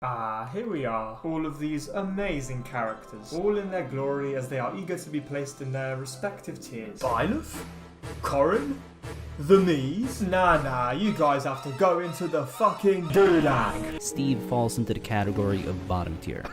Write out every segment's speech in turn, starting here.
Here we are, all of these amazing characters, all in their glory as they are eager to be placed in their respective tiers. Byleth? Corrin? The Mies? Nah, you guys have to go into the fucking gulag. Steve falls into the category of bottom tier.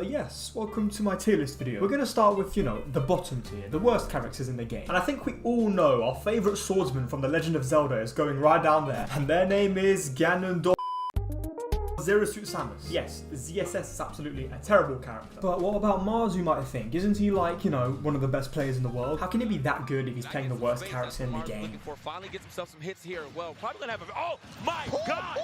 Yes, welcome to my tier list video. We're gonna start with, the bottom tier, the worst characters in the game. And I think we all know our favorite swordsman from The Legend of Zelda is going right down there. And their name is Ganondorf. Zero Suit Samus. Yes, ZSS is absolutely a terrible character. But what about Mars, you might think? Isn't he like, one of the best players in the world? How can he be that good if he's playing the worst character in the game? Finally gets himself some hits here. Well, probably gonna have oh my god!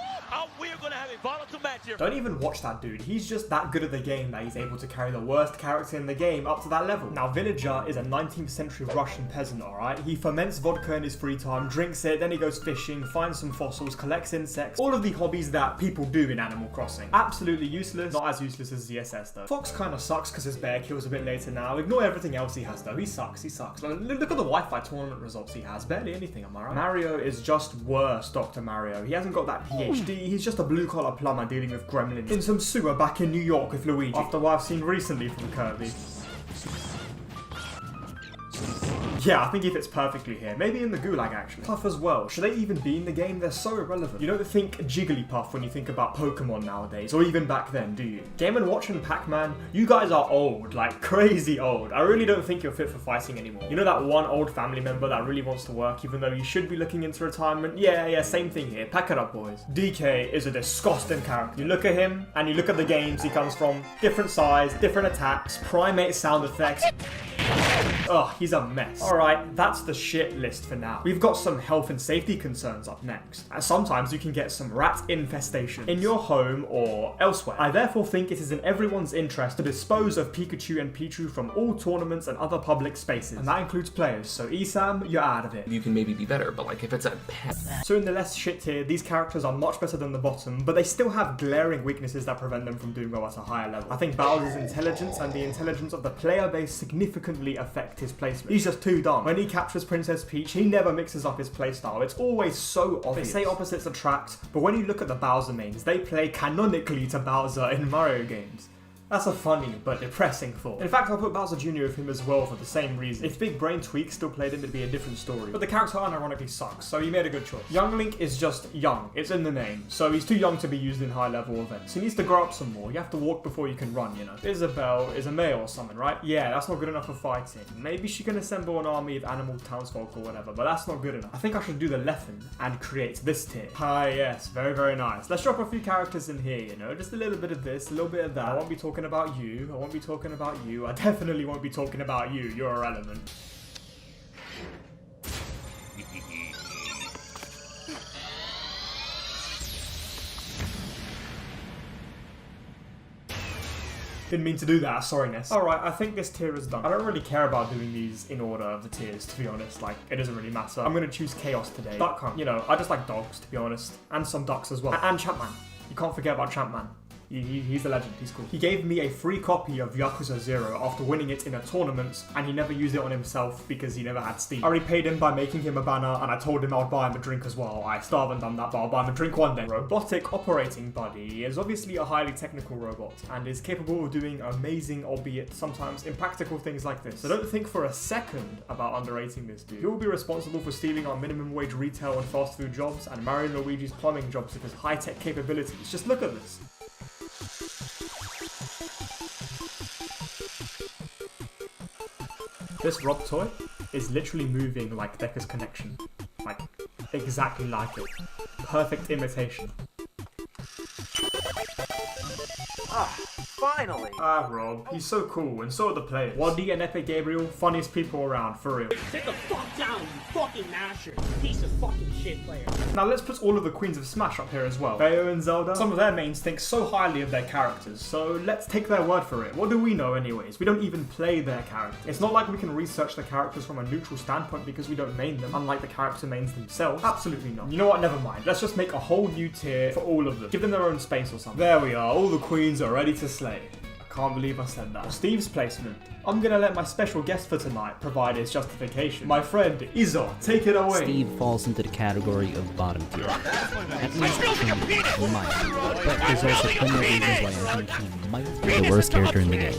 We're gonna have a volatile match here. Don't even watch that dude. He's just that good at the game that he's able to carry the worst character in the game up to that level. Now, Villager is a 19th century Russian peasant, alright? He ferments vodka in his free time, drinks it, then he goes fishing, finds some fossils, collects insects. All of the hobbies that people do in Animal Crossing. Absolutely useless. Not as useless as ZSS though. Fox kind of sucks because his bear kills a bit later now. Ignore everything else he has though. He sucks. Look at the Wi-Fi tournament results he has. Barely anything, am I right? Mario is just worse, Dr. Mario. He hasn't got that PhD. He's just a blue-collar plumber dealing with gremlins in some sewer back in New York with Luigi. After what I've seen recently from Kirby. Yeah, I think he fits perfectly here. Maybe in the gulag, actually. Puff as well. Should they even be in the game? They're so irrelevant. You don't think Jigglypuff when you think about Pokemon nowadays, or even back then, do you? Game & Watch and Pac-Man, you guys are old, like crazy old. I really don't think you're fit for fighting anymore. You know that one old family member that really wants to work even though you should be looking into retirement? Yeah, same thing here. Pack it up, boys. DK is a disgusting character. You look at him, and you look at the games he comes from. Different size, different attacks, primate sound effects. Ugh, he's a mess. Alright, that's the shit list for now. We've got some health and safety concerns up next. And sometimes you can get some rat infestation in your home or elsewhere. I therefore think it is in everyone's interest to dispose of Pikachu and Pichu from all tournaments and other public spaces. And that includes players, so Esam, you're out of it. You can maybe be better, but like if it's a pet. So in the less shit tier, these characters are much better than the bottom, but they still have glaring weaknesses that prevent them from doing well at a higher level. I think Bowser's intelligence and the intelligence of the player base significantly affect his placement. He's just too dumb. When he captures Princess Peach, he never mixes up his playstyle. It's always so obvious. They say opposites attract, but when you look at the Bowser mains, they play canonically to Bowser in Mario games. That's a funny but depressing thought. In fact, I'll put Bowser Jr. with him as well for the same reason. If Big Brain Tweak still played him, it'd be a different story. But the character unironically sucks, so he made a good choice. Young Link is just young. It's in the name. So he's too young to be used in high-level events. He needs to grow up some more. You have to walk before you can run, Isabelle is a male or something, right? Yeah, that's not good enough for fighting. Maybe she can assemble an army of animal townsfolk or whatever, but that's not good enough. I think I should do the Leffen and create this tier. Yes, very, very nice. Let's drop a few characters in here, Just a little bit of this, a little bit of that. I won't be talking about you. I won't be talking about you. I definitely won't be talking about you. You're irrelevant. Didn't mean to do that, sorriness. Alright, I think this tier is done. I don't really care about doing these in order of the tiers, to be honest. Like, it doesn't really matter. I'm gonna choose Chaos today. Duck Hunt, I just like dogs, to be honest. And some ducks as well. And Champman. You can't forget about Champman. He's a legend, he's cool. He gave me a free copy of Yakuza 0 after winning it in a tournament, and he never used it on himself because he never had Steam. I repaid him by making him a banner, and I told him I would buy him a drink as well. I still haven't done that, but I'll buy him a drink one day. Robotic Operating Buddy is obviously a highly technical robot, and is capable of doing amazing, albeit sometimes impractical things like this. So don't think for a second about underrating this dude. He will be responsible for stealing our minimum wage retail and fast food jobs, and Mario and Luigi's plumbing jobs with his high-tech capabilities. Just look at this. This Rob toy is literally moving like Decker's Connection. Like, exactly like it. Perfect imitation. Finally! Rob. He's so cool, and so are the players. Waddy and Epic Gabriel, funniest people around, for real. Sit the fuck down, you fucking masher! Piece of fucking shit player. Now let's put all of the Queens of Smash up here as well. Bayo and Zelda. Some of their mains think so highly of their characters, so let's take their word for it. What do we know anyways? We don't even play their characters. It's not like we can research the characters from a neutral standpoint because we don't main them, unlike the character mains themselves. Absolutely not. You know what, never mind. Let's just make a whole new tier for all of them. Give them their own space or something. There we are, all the queens are ready to slay. Can't believe I said that. For Steve's placement, I'm gonna let my special guest for tonight provide his justification. My friend Izzo, take it away. Steve falls into the category of bottom tier. At least he might. But there's also plenty of reasons why I think he might be the worst character in the game.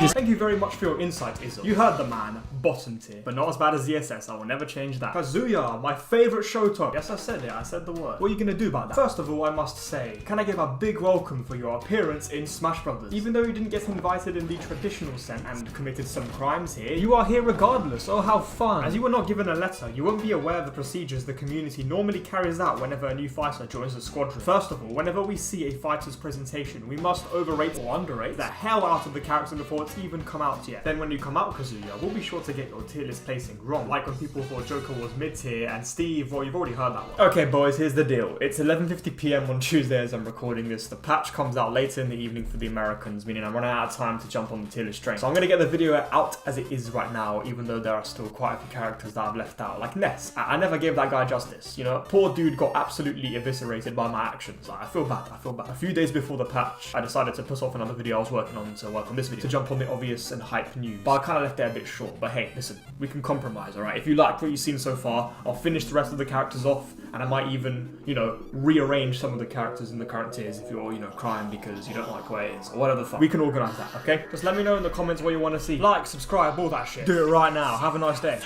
Thank you very much for your insight, Izzo. You heard the man, bottom tier. But not as bad as the SS, I will never change that. Kazuya, my favorite Shoto. Yes, I said it, I said the word. What are you gonna do about that? First of all, I must say, can I give a big welcome for your appearance in Smash Brothers? Even though you didn't get invited in the traditional sense and committed some crimes here, you are here regardless. Oh, how fun. As you were not given a letter, you won't be aware of the procedures the community normally carries out whenever a new fighter joins a squadron. First of all, whenever we see a fighter's presentation, we must overrate or underrate the hell out of the character before it's even come out yet. Then when you come out, Kazuya, we'll be sure to get your tier list placing wrong. Like when people thought Joker was mid-tier and Steve, well, you've already heard that one. Okay, boys, here's the deal. It's 11:50 PM on Tuesday as I'm recording this. The patch comes out later in the evening for the Americans, meaning I'm running out of time to jump on the tier list train. So I'm gonna get the video out as it is right now, even though there are still quite a few characters that I've left out. Like Ness. I never gave that guy justice, you know? Poor dude got absolutely eviscerated by my actions. Like, I feel bad. A few days before the patch, I decided to put off another video I was working on to work on this video, to jump on the obvious and hype news. But I kind of left it a bit short. But hey, listen, we can compromise, alright? If you like what you've seen so far, I'll finish the rest of the characters off, and I might even, you know, rearrange some of the characters in the current tiers if you're, you know, crying because you don't like where it is, or whatever the fuck. We can organise that, okay? Just let me know in the comments what you want to see. Like, subscribe, all that shit. Do it right now. Have a nice day.